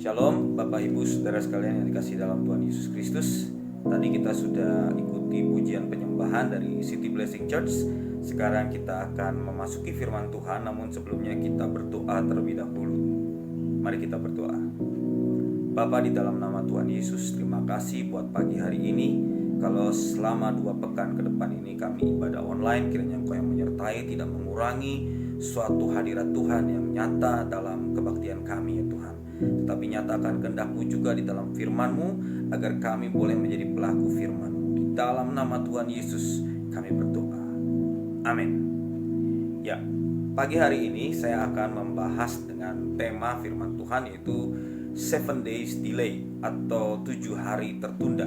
Shalom Bapak Ibu Saudara sekalian yang dikasihi dalam Tuhan Yesus Kristus. Tadi kita sudah ikuti pujian penyembahan dari City Blessing Church. Sekarang kita akan memasuki firman Tuhan, namun sebelumnya kita berdoa terlebih dahulu. Mari kita berdoa. Bapa, di dalam nama Tuhan Yesus, terima kasih buat pagi hari ini. Kalau selama 2 pekan ke depan ini kami ibadah online, kiranya Engkau yang menyertai, tidak mengurangi suatu hadirat Tuhan yang nyata dalam kebaktian kami ya Tuhan. Tetapi nyatakan kehendak-Mu juga di dalam firman-Mu, agar kami boleh menjadi pelaku firman-Mu. Di dalam nama Tuhan Yesus kami berdoa. Amin. Ya, pagi hari ini saya akan membahas dengan tema firman Tuhan, yaitu 7 days delay atau 7 hari tertunda.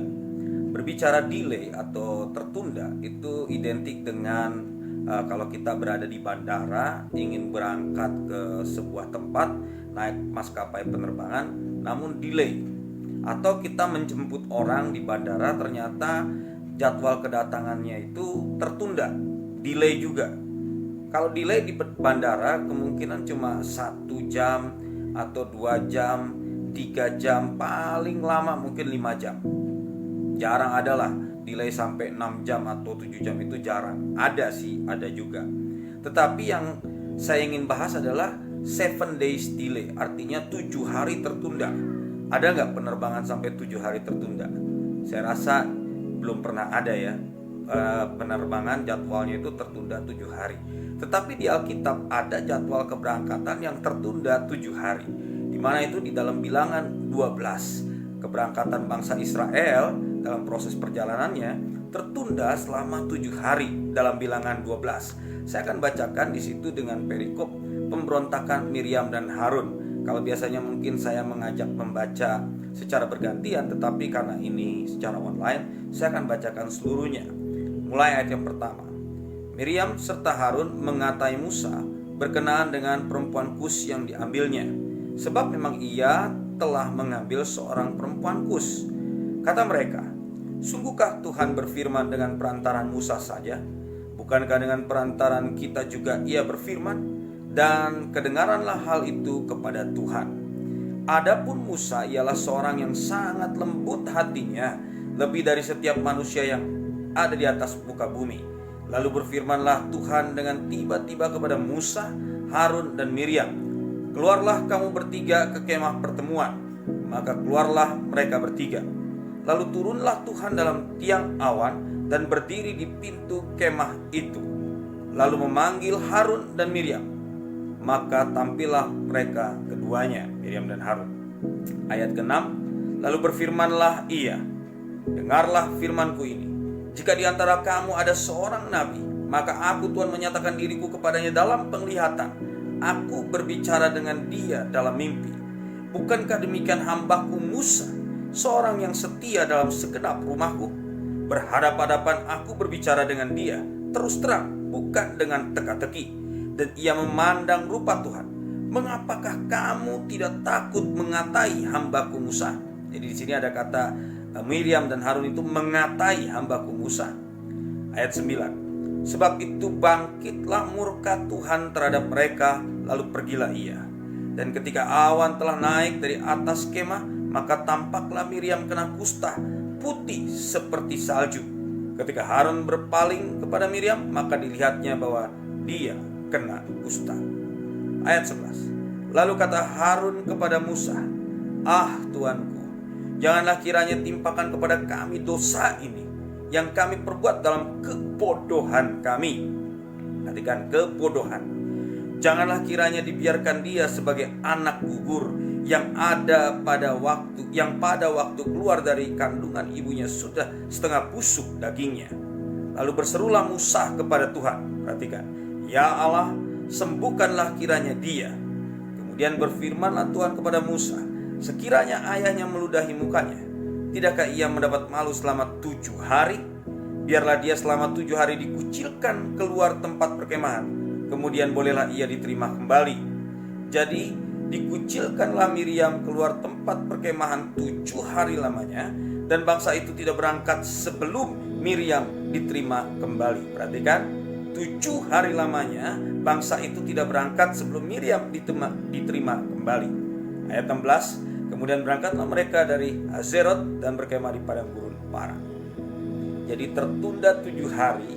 Berbicara delay atau tertunda itu identik dengan kalau kita berada di bandara, ingin berangkat ke sebuah tempat, naik maskapai penerbangan, namun delay. Atau kita menjemput orang di bandara, ternyata jadwal kedatangannya itu tertunda, delay juga. Kalau delay di bandara kemungkinan cuma 1 jam atau 2 jam, 3 jam, paling lama mungkin 5 jam. Jarang adalah delay sampai 6 jam atau 7 jam, itu jarang. Ada sih, ada juga. Tetapi yang saya ingin bahas adalah 7 days delay, artinya 7 hari tertunda. Ada nggak penerbangan sampai 7 hari tertunda? Saya rasa belum pernah ada ya, penerbangan jadwalnya itu tertunda 7 hari. Tetapi di Alkitab ada jadwal keberangkatan yang tertunda 7 hari. Di mana itu di dalam Bilangan 12. Keberangkatan bangsa Israel dalam proses perjalanannya tertunda selama 7 hari dalam Bilangan 12. Saya akan bacakan di situ dengan perikop pemberontakan Miriam dan Harun. Kalau biasanya mungkin saya mengajak membaca secara bergantian, tetapi karena ini secara online, saya akan bacakan seluruhnya. Mulai ayat yang pertama. Miriam serta Harun mengatai Musa berkenaan dengan perempuan Kus yang diambilnya, sebab memang ia telah mengambil seorang perempuan Kus. Kata mereka, sungguhkah Tuhan berfirman dengan perantaran Musa saja? Bukankah dengan perantaran kita juga ia berfirman? Dan kedengaranlah hal itu kepada Tuhan. Adapun Musa ialah seorang yang sangat lembut hatinya, lebih dari setiap manusia yang ada di atas muka bumi. Lalu berfirmanlah Tuhan dengan tiba-tiba kepada Musa, Harun dan Miriam, keluarlah kamu bertiga ke kemah pertemuan. Maka keluarlah mereka bertiga. Lalu turunlah Tuhan dalam tiang awan dan berdiri di pintu kemah itu. Lalu memanggil Harun dan Miriam. Maka tampillah mereka keduanya, Miriam dan Harun. Ayat ke-6. Lalu berfirmanlah ia, dengarlah firmanku ini. Jika di antara kamu ada seorang nabi, maka aku Tuhan menyatakan diriku kepadanya dalam penglihatan. Aku berbicara dengan dia dalam mimpi. Bukankah demikian hambaku Musa, seorang yang setia dalam segenap rumahku? Berhadap-hadapan aku berbicara dengan dia terus terang, bukan dengan teka-teki. Dan ia memandang rupa Tuhan. Mengapakah kamu tidak takut mengatai hambaku Musa? Jadi di sini ada kata Miriam dan Harun itu mengatai hambaku Musa. Ayat 9. Sebab itu bangkitlah murka Tuhan terhadap mereka, lalu pergilah ia. Dan ketika awan telah naik dari atas kemah, maka tampaklah Miriam kena kusta, putih seperti salju. Ketika Harun berpaling kepada Miriam, maka dilihatnya bahwa dia kena kusta. Ayat 11. Lalu kata Harun kepada Musa, ah Tuanku, janganlah kiranya timpakan kepada kami dosa ini yang kami perbuat dalam kebodohan kami. Perhatikan, kebodohan. Janganlah kiranya dibiarkan dia sebagai anak gugur yang pada waktu keluar dari kandungan ibunya sudah setengah busuk dagingnya. Lalu berserulah Musa kepada Tuhan. Perhatikan, ya Allah, sembuhkanlah kiranya dia. Kemudian berfirmanlah Tuhan kepada Musa, sekiranya ayahnya meludahi mukanya, tidakkah ia mendapat malu selama 7 hari? Biarlah dia selama 7 hari dikucilkan keluar tempat perkemahan, kemudian bolehlah ia diterima kembali. Jadi dikucilkanlah Miriam keluar tempat perkemahan 7 hari lamanya, dan bangsa itu tidak berangkat sebelum Miriam diterima kembali. Perhatikan, 7 hari lamanya bangsa itu tidak berangkat sebelum Miriam diterima kembali. Ayat 16. Kemudian berangkatlah mereka dari Hazerot dan berkemah di padang gurun Paran. Jadi tertunda 7 hari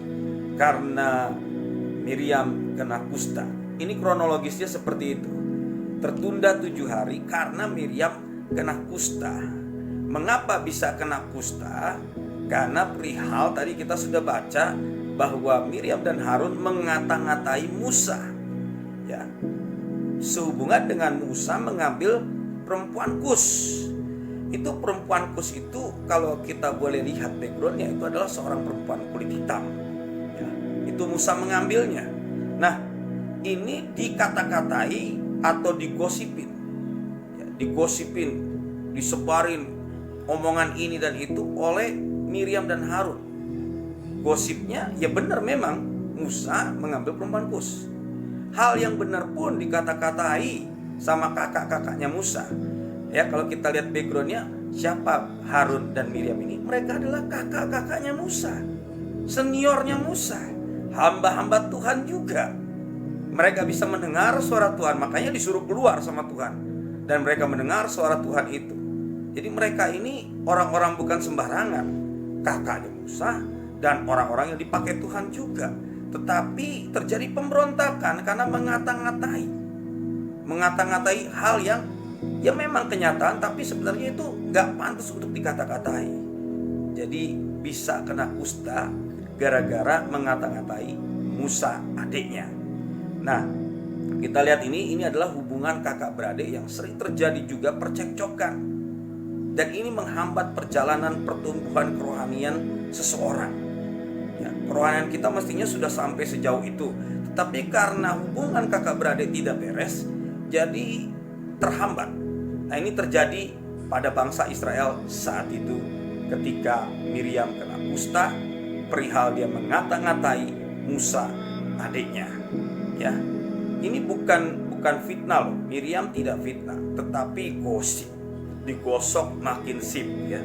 karena Miriam kena kusta. Ini kronologisnya seperti itu. Tertunda 7 hari karena Miriam kena kusta. Mengapa bisa kena kusta? Karena perihal tadi kita sudah baca bahwa Miriam dan Harun mengata-ngatai Musa. Ya. Sehubungan dengan Musa mengambil perempuan Kus. Itu perempuan Kus itu kalau kita boleh lihat backgroundnya, itu adalah seorang perempuan kulit hitam. Ya, itu Musa mengambilnya. Nah, ini dikata-katai atau digosipin. Ya, digosipin, disebarin omongan ini dan itu oleh Miriam dan Harun. Gosipnya ya benar, memang Musa mengambil perempuan Kus. Hal yang benar pun dikata-katai sama kakak-kakaknya Musa. Ya, kalau kita lihat backgroundnya, siapa Harun dan Miriam ini? Mereka adalah kakak-kakaknya Musa, seniornya Musa, hamba-hamba Tuhan juga. Mereka bisa mendengar suara Tuhan, makanya disuruh keluar sama Tuhan. Dan mereka mendengar suara Tuhan itu. Jadi mereka ini orang-orang bukan sembarangan, kakaknya Musa dan orang-orang yang dipakai Tuhan juga. Tetapi terjadi pemberontakan karena mengata-ngatai hal yang ya memang kenyataan, tapi sebenarnya itu gak pantas untuk dikata-katai. Jadi bisa kena kusta gara-gara mengata-ngatai Musa adiknya. Nah, kita lihat ini adalah hubungan kakak beradik yang sering terjadi juga percekcokan. Dan ini menghambat perjalanan pertumbuhan kerohanian seseorang. Ya, kerohanian kita mestinya sudah sampai sejauh itu, tetapi karena hubungan kakak beradik tidak beres, jadi terhambat. Nah, ini terjadi pada bangsa Israel saat itu ketika Miriam kena kusta, perihal dia mengata-ngatai Musa adiknya. Ya, ini bukan fitnah loh. Miriam tidak fitnah, tetapi gosip. Digosok makin sip, ya.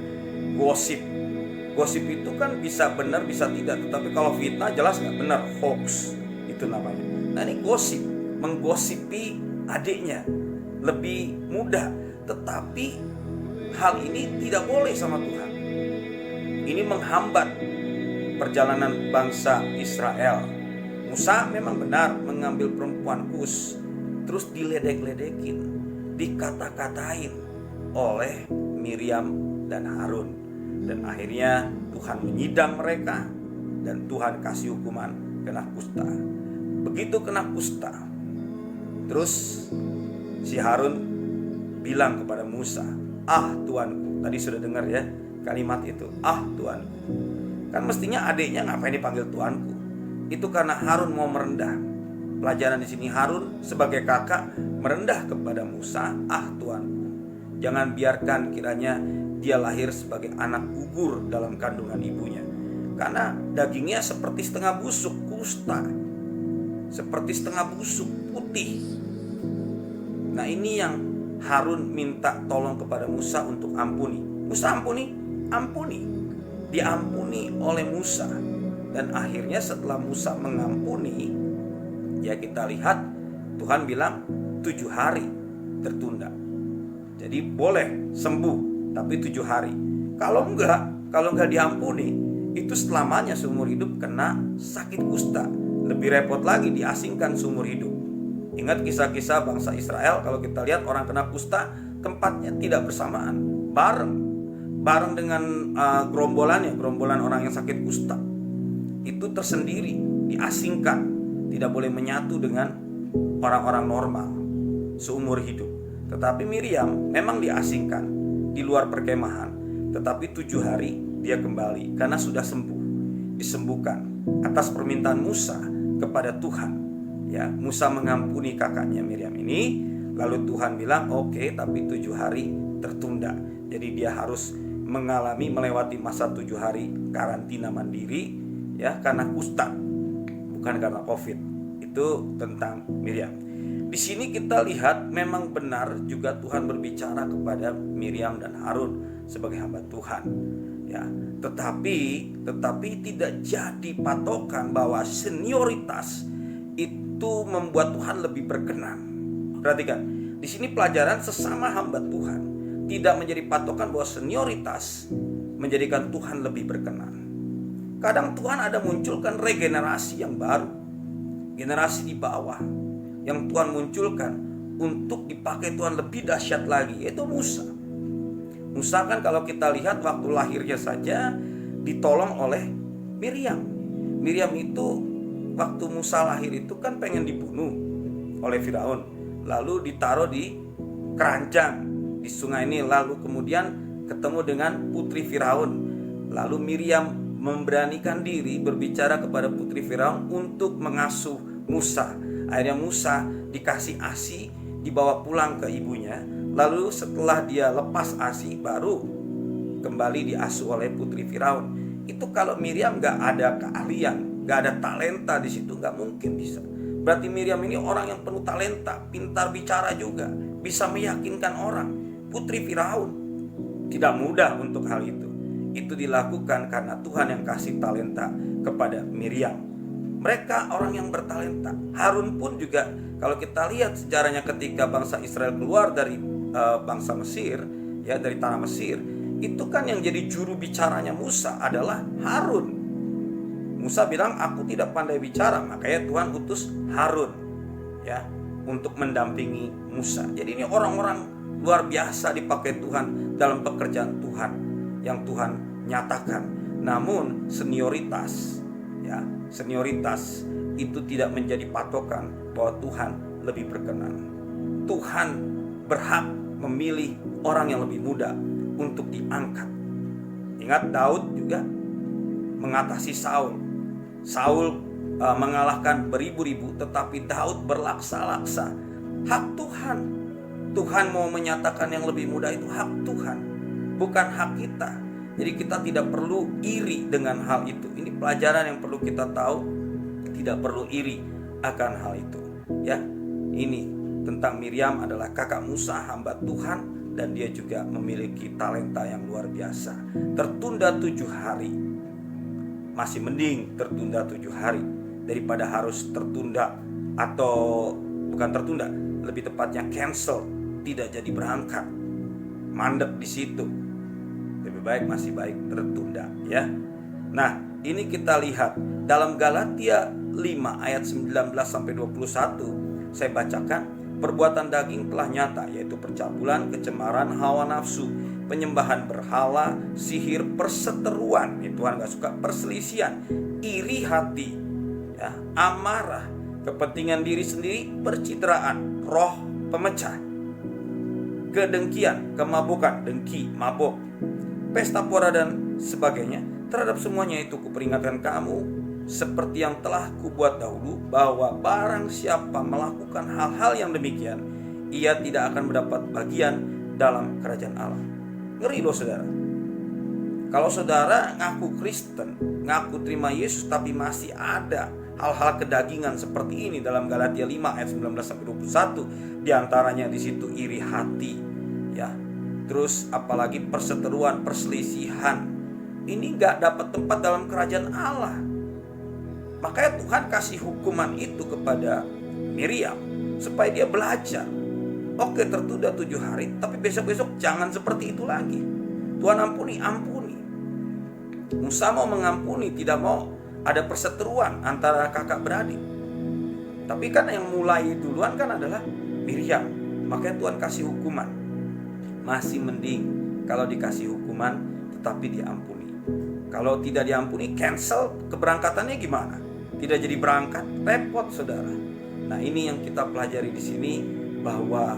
Gosip itu kan bisa benar bisa tidak, tetapi kalau fitnah jelas nggak benar, hoax itu namanya. Nah, ini gosip, menggosipi adiknya lebih mudah, tetapi hal ini tidak boleh sama Tuhan. Ini menghambat perjalanan bangsa Israel. Musa memang benar mengambil perempuan Kus, terus diledek-ledekin, dikata-katain oleh Miriam dan Harun. Dan akhirnya Tuhan menyidang mereka dan Tuhan kasih hukuman kena kusta. Begitu kena kusta, terus si Harun bilang kepada Musa, "Ah Tuanku." Tadi sudah dengar ya kalimat itu, "Ah Tuanku." Kan mestinya adiknya ngapain dipanggil Tuanku? Itu karena Harun mau merendah. Pelajaran di sini, Harun sebagai kakak merendah kepada Musa, "Ah Tuanku." Jangan biarkan kiranya dia lahir sebagai anak gugur dalam kandungan ibunya, karena dagingnya seperti setengah busuk, kusta, seperti setengah busuk, putih. Nah, ini yang Harun minta tolong kepada Musa untuk ampuni. Musa ampuni. Diampuni oleh Musa. Dan akhirnya setelah Musa mengampuni, ya kita lihat Tuhan bilang 7 hari tertunda. Jadi boleh sembuh, tapi 7 hari. Kalau enggak diampuni, itu selamanya seumur hidup kena sakit kusta. Lebih repot lagi, diasingkan seumur hidup. Ingat kisah-kisah bangsa Israel, kalau kita lihat orang kena kusta, tempatnya tidak bersamaan, bareng dengan gerombolan orang yang sakit kusta. Itu tersendiri, diasingkan, tidak boleh menyatu dengan orang-orang normal seumur hidup. Tetapi Miriam memang diasingkan di luar perkemahan, tetapi 7 hari dia kembali karena sudah sembuh, disembuhkan atas permintaan Musa kepada Tuhan. Ya, Musa mengampuni kakaknya Miriam ini, lalu Tuhan bilang, "Oke, tapi 7 hari tertunda." Jadi dia harus melewati masa 7 hari karantina mandiri, ya, karena kusta, bukan karena COVID. Itu tentang Miriam. Di sini kita lihat memang benar juga Tuhan berbicara kepada Miriam dan Harun sebagai hamba Tuhan. Ya, tetapi tidak jadi patokan bahwa senioritas itu membuat Tuhan lebih berkenan. Perhatikan, di sini pelajaran sesama hamba Tuhan. tidak menjadi patokan bahwa senioritas menjadikan Tuhan lebih berkenan. Kadang Tuhan ada munculkan regenerasi yang baru, generasi di bawah yang Tuhan munculkan untuk dipakai Tuhan lebih dahsyat lagi, yaitu Musa. Musa kan kalau kita lihat waktu lahirnya saja ditolong oleh Miriam. Miriam itu waktu Musa lahir itu kan pengen dibunuh oleh Firaun, lalu ditaruh di keranjang di sungai Nil, lalu kemudian ketemu dengan putri Firaun. Lalu Miriam memberanikan diri berbicara kepada putri Firaun untuk mengasuh Musa. Akhirnya Musa dikasih ASI, dibawa pulang ke ibunya. Lalu setelah dia lepas ASI baru kembali diasuh oleh putri Firaun. Itu kalau Miriam gak ada keahlian, gak ada talenta di situ, gak mungkin bisa. Berarti Miriam ini orang yang penuh talenta, pintar bicara juga, bisa meyakinkan orang. Putri Firaun tidak mudah untuk hal itu. Itu dilakukan karena Tuhan yang kasih talenta kepada Miriam. Mereka orang yang bertalenta. Harun pun juga, kalau kita lihat sejarahnya ketika bangsa Israel keluar dari bangsa Mesir, ya dari tanah Mesir, itu kan yang jadi juru bicaranya Musa adalah Harun. Musa bilang, aku tidak pandai bicara, makanya Tuhan utus Harun, ya, untuk mendampingi Musa. Jadi ini orang-orang luar biasa dipakai Tuhan dalam pekerjaan Tuhan yang Tuhan nyatakan. Namun senioritas, ya, senioritas itu tidak menjadi patokan bahwa Tuhan lebih berkenan. Tuhan berhak memilih orang yang lebih muda untuk diangkat. Ingat Daud juga mengatasi Saul. Saul mengalahkan beribu-ribu, tetapi Daud berlaksa-laksa. Hak Tuhan. Tuhan mau menyatakan yang lebih muda itu hak Tuhan, bukan hak kita. Jadi kita tidak perlu iri dengan hal itu. Ini pelajaran yang perlu kita tahu. Tidak perlu iri akan hal itu. Ya, ini tentang Miriam adalah kakak Musa, hamba Tuhan. Dan dia juga memiliki talenta yang luar biasa. Tertunda 7 hari. Masih mending tertunda 7 hari daripada harus tertunda, atau bukan tertunda, lebih tepatnya cancel, tidak jadi berangkat, mandek di situ. Lebih baik masih baik tertunda, ya. Nah, ini kita lihat dalam Galatia 5 ayat 19 sampai 21. Saya bacakan. Perbuatan daging telah nyata, yaitu percabulan, kecemaran, hawa nafsu, penyembahan berhala, sihir, perseteruan, Tuhan gak suka, perselisihan, iri hati, ya, amarah, kepentingan diri sendiri, percitraan, roh pemecah, kedengkian, kemabukan, dengki, mabuk, pesta pora dan sebagainya. Terhadap semuanya itu kuperingatkan kamu, seperti yang telah kubuat dahulu, bahwa barang siapa melakukan hal-hal yang demikian, ia tidak akan mendapat bagian dalam kerajaan Allah. Ngeri loh saudara. Kalau saudara ngaku Kristen, ngaku terima Yesus, tapi masih ada hal-hal kedagingan seperti ini dalam Galatia 5 ayat 19 sampai 21, di antaranya di situ iri hati, ya. Terus apalagi perseteruan, perselisihan. Ini gak dapat tempat dalam kerajaan Allah. Makanya Tuhan kasih hukuman itu kepada Miriam supaya dia belajar. Oke, tertunda 7 hari, tapi besok-besok jangan seperti itu lagi. Tuhan ampuni. Musa mau mengampuni, tidak mau ada perseteruan antara kakak beradik. Tapi kan yang mulai duluan kan adalah Miriam. Makanya Tuhan kasih hukuman. Masih mending kalau dikasih hukuman tetapi diampuni. Kalau tidak diampuni, cancel keberangkatannya gimana? Tidak jadi berangkat, repot saudara. Nah, ini yang kita pelajari di sini, bahwa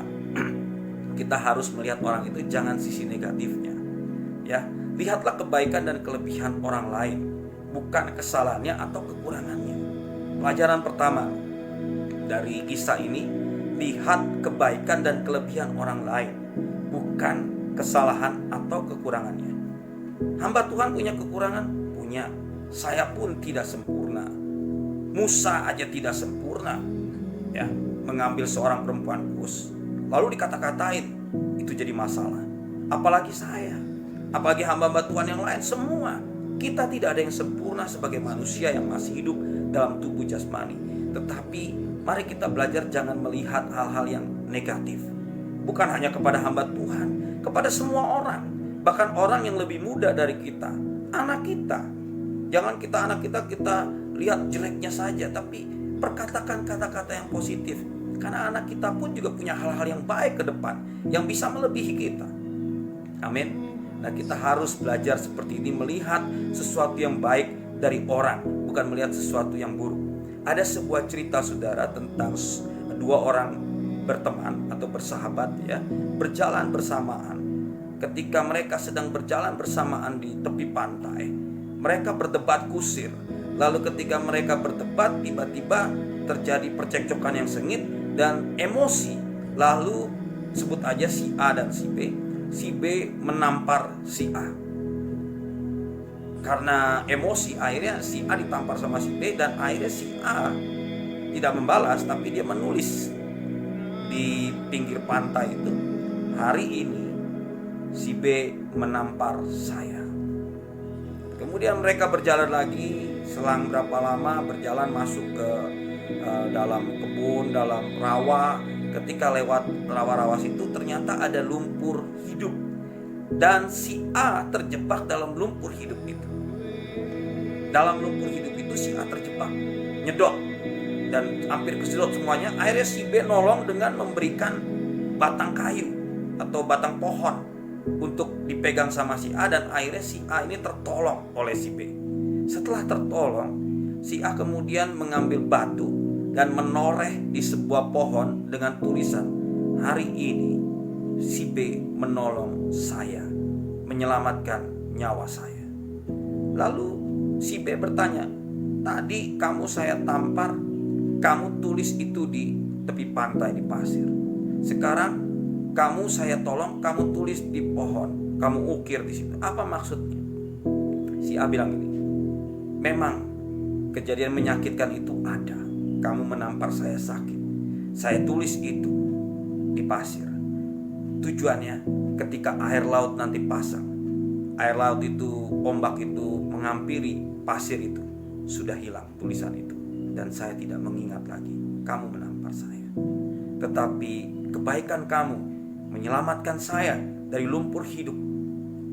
kita harus melihat orang itu jangan sisi negatifnya. Ya, lihatlah kebaikan dan kelebihan orang lain, bukan kesalahannya atau kekurangannya. Pelajaran pertama dari kisah ini, lihat kebaikan dan kelebihan orang lain, bukan kesalahan atau kekurangannya. Hamba Tuhan punya kekurangan? Punya. Saya pun tidak sempurna. Musa aja tidak sempurna, ya, mengambil seorang perempuan Kus, lalu dikata-katain, itu jadi masalah. Apalagi saya, apalagi hamba-hamba Tuhan yang lain, semua kita tidak ada yang sempurna sebagai manusia yang masih hidup dalam tubuh jasmani. Tetapi mari kita belajar jangan melihat hal-hal yang negatif. bukan hanya kepada hamba Tuhan, kepada semua orang, bahkan orang yang lebih muda dari kita, anak kita. Jangan anak kita lihat jeleknya saja, tapi perkatakan kata-kata yang positif. Karena anak kita pun juga punya hal-hal yang baik ke depan, yang bisa melebihi kita. Amin. Nah, kita harus belajar seperti ini, melihat sesuatu yang baik dari orang, bukan melihat sesuatu yang buruk. Ada sebuah cerita, saudara, tentang dua orang berteman atau bersahabat, ya, berjalan bersamaan. Ketika mereka sedang berjalan bersamaan di tepi pantai, mereka berdebat kusir. Lalu ketika mereka berdebat, tiba-tiba terjadi percekcokan yang sengit dan emosi. Lalu sebut aja si A dan si B. Si B menampar si A. Karena emosi, akhirnya si A ditampar sama si B, dan akhirnya si A tidak membalas, tapi dia menulis di pinggir pantai itu, hari ini si B menampar saya. Kemudian mereka berjalan lagi, selang berapa lama berjalan masuk ke dalam kebun, dalam rawa. Ketika lewat rawa-rawa situ, ternyata ada lumpur hidup, dan si A terjebak dalam lumpur hidup itu. Dalam lumpur hidup itu si A terjebak, nyedot, dan hampir kesedot semuanya. Akhirnya si B nolong dengan memberikan batang kayu atau batang pohon untuk dipegang sama si A, dan akhirnya si A ini tertolong oleh si B. Setelah tertolong, si A kemudian mengambil batu dan menoreh di sebuah pohon dengan tulisan, hari ini si B menolong saya, menyelamatkan nyawa saya. Lalu si B bertanya, tadi kamu saya tampar, kamu tulis itu di tepi pantai di pasir. Sekarang kamu saya tolong, kamu tulis di pohon, kamu ukir di situ. Apa maksudnya? Si A bilang ini, memang kejadian menyakitkan itu ada. Kamu menampar saya sakit, saya tulis itu di pasir. Tujuannya ketika air laut nanti pasang, air laut itu, ombak itu menghampiri pasir itu, sudah hilang tulisan itu, dan saya tidak mengingat lagi kamu menampar saya. Tetapi kebaikan kamu menyelamatkan saya dari lumpur hidup,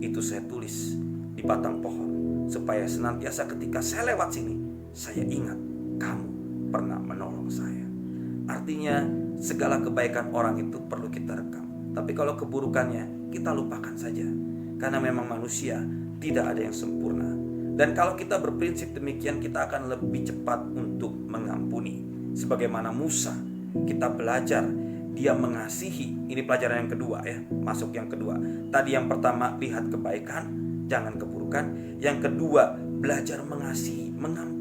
itu saya tulis di batang pohon, supaya senantiasa ketika saya lewat sini, saya ingat kamu pernah menolong saya. Artinya segala kebaikan orang itu perlu kita rekam. Tapi kalau keburukannya, kita lupakan saja. Karena memang manusia tidak ada yang sempurna. Dan kalau kita berprinsip demikian, kita akan lebih cepat untuk mengampuni. Sebagaimana Musa, kita belajar dia mengasihi. Ini pelajaran yang kedua, ya, masuk yang kedua. Tadi yang pertama, lihat kebaikan, jangan keburukan. Yang kedua, belajar mengasihi, mengampuni.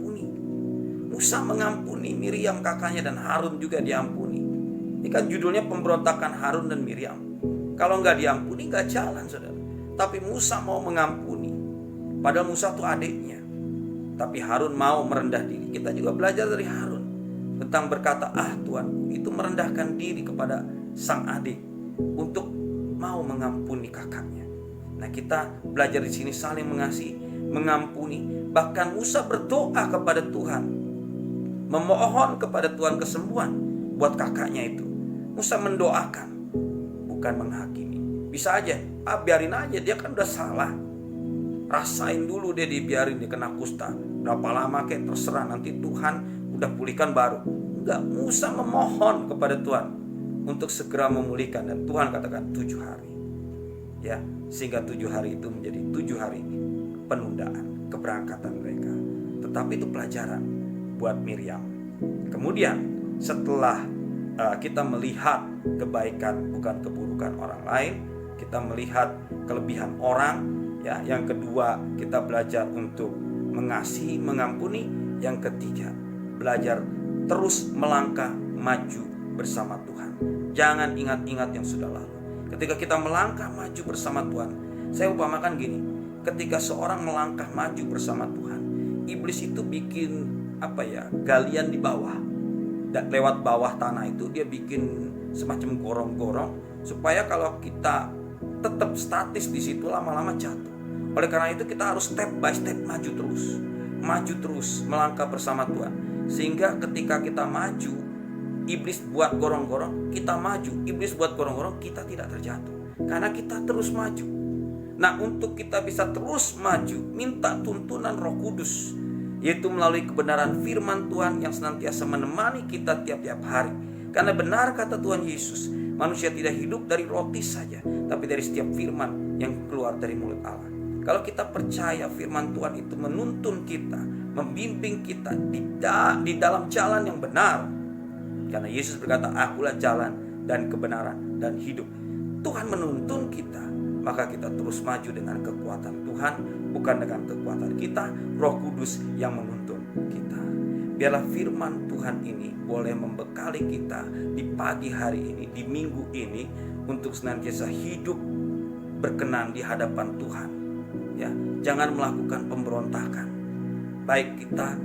Musa mengampuni Miriam kakaknya, dan Harun juga diampuni. Ini kan judulnya pemberontakan Harun dan Miriam. Kalau nggak diampuni nggak jalan, saudara. Tapi Musa mau mengampuni. Padahal Musa itu adiknya. Tapi Harun mau merendah diri. Kita juga belajar dari Harun tentang berkata, Tuhan, itu merendahkan diri kepada sang adik untuk mau mengampuni kakaknya. Nah, kita belajar di sini saling mengasihi, mengampuni. Bahkan Musa berdoa kepada Tuhan, memohon kepada Tuhan kesembuhan buat kakaknya itu. Musa mendoakan, bukan menghakimi. Bisa aja, biarin aja, dia kan udah salah. Rasain dulu dia dibiarin, dia kena kusta. Berapa lama kayak terserah, nanti Tuhan udah pulihkan baru. Enggak, Musa memohon kepada Tuhan untuk segera memulihkan, dan Tuhan katakan 7 hari. Ya, sehingga 7 hari itu menjadi 7 hari penundaan keberangkatan mereka. Tetapi itu pelajaran buat Miriam. Kemudian setelah kita melihat kebaikan bukan keburukan orang lain, kita melihat kelebihan orang, ya. Yang kedua, kita belajar untuk mengasihi, mengampuni. Yang ketiga, belajar terus melangkah maju bersama Tuhan. Jangan ingat-ingat yang sudah lalu. Ketika kita melangkah maju bersama Tuhan, saya upamakan gini, ketika seorang melangkah maju bersama Tuhan, iblis itu bikin galian di bawah. Dan lewat bawah tanah itu dia bikin semacam gorong-gorong, supaya kalau kita tetap statis di situ, lama-lama jatuh. Oleh karena itu kita harus step by step maju terus melangkah bersama Tuhan, sehingga ketika kita maju, Iblis buat gorong-gorong, kita maju. Iblis buat gorong-gorong, kita tidak terjatuh. Karena kita terus maju. Nah, untuk kita bisa terus maju, minta tuntunan Roh Kudus, yaitu melalui kebenaran firman Tuhan yang senantiasa menemani kita tiap-tiap hari. Karena benar kata Tuhan Yesus, manusia tidak hidup dari roti saja, tapi dari setiap firman yang keluar dari mulut Allah. Kalau kita percaya firman Tuhan itu menuntun kita, membimbing kita di dalam jalan yang benar. Karena Yesus berkata, akulah jalan dan kebenaran dan hidup. Tuhan menuntun kita, maka kita terus maju dengan kekuatan Tuhan, bukan dengan kekuatan kita. Roh Kudus yang menuntun kita. Biarlah firman Tuhan ini boleh membekali kita di pagi hari ini, di minggu ini, untuk senantiasa hidup berkenan di hadapan Tuhan. Ya, jangan melakukan pemberontakan. Baik kita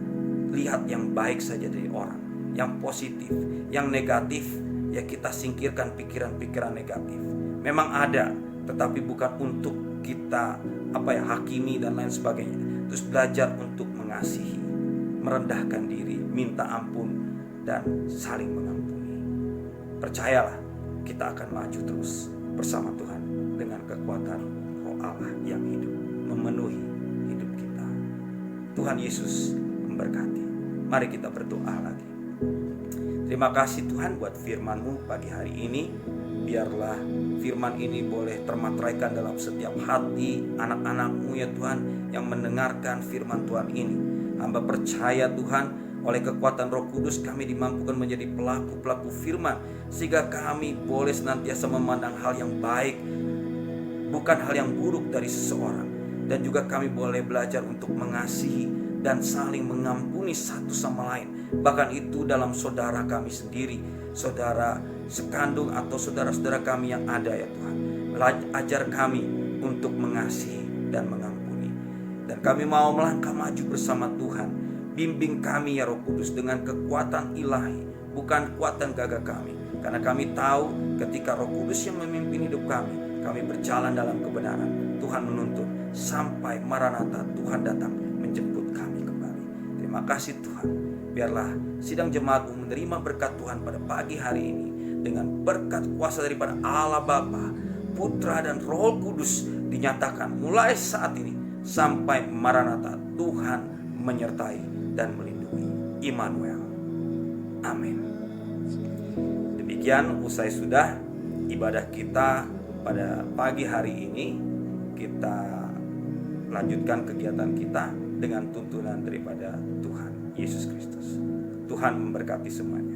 lihat yang baik saja dari orang, yang positif, yang negatif, ya kita singkirkan pikiran-pikiran negatif. Memang ada, tetapi bukan untuk kita hakimi dan lain sebagainya. Terus belajar untuk mengasihi, merendahkan diri, minta ampun, dan saling mengampuni. Percayalah, kita akan maju terus bersama Tuhan dengan kekuatan Roh Allah yang hidup memenuhi hidup kita. Tuhan Yesus memberkati. Mari kita berdoa lagi. Terima kasih Tuhan buat firman-Mu pagi hari ini. Biarlah firman ini boleh termateraikan dalam setiap hati anak-anak-Mu ya Tuhan, yang mendengarkan firman Tuhan ini. Hamba percaya Tuhan, oleh kekuatan Roh Kudus kami dimampukan menjadi pelaku-pelaku firman, sehingga kami boleh senantiasa memandang hal yang baik, bukan hal yang buruk dari seseorang. Dan juga kami boleh belajar untuk mengasihi dan saling mengampuni satu sama lain. Bahkan itu dalam saudara kami sendiri, saudara sekandung atau saudara-saudara kami yang ada ya Tuhan. Ajar kami untuk mengasihi dan mengampuni. Dan kami mau melangkah maju bersama Tuhan. Bimbing kami ya Roh Kudus dengan kekuatan ilahi, bukan kekuatan gagah kami. Karena kami tahu ketika Roh Kudus yang memimpin hidup kami berjalan dalam kebenaran. Tuhan menuntun sampai Maranatha, Tuhan datang menjemput kami kembali. Terima kasih Tuhan. Biarlah sidang jemaat-Mu menerima berkat Tuhan pada pagi hari ini, dengan berkat kuasa daripada Allah Bapa, Putra dan Roh Kudus dinyatakan mulai saat ini sampai Maranatha. Tuhan menyertai dan melindungi. Immanuel. Amin. Demikian usai sudah ibadah kita pada pagi hari ini. Kita lanjutkan kegiatan kita dengan tuntunan daripada Tuhan Yesus Kristus. Tuhan memberkati semuanya.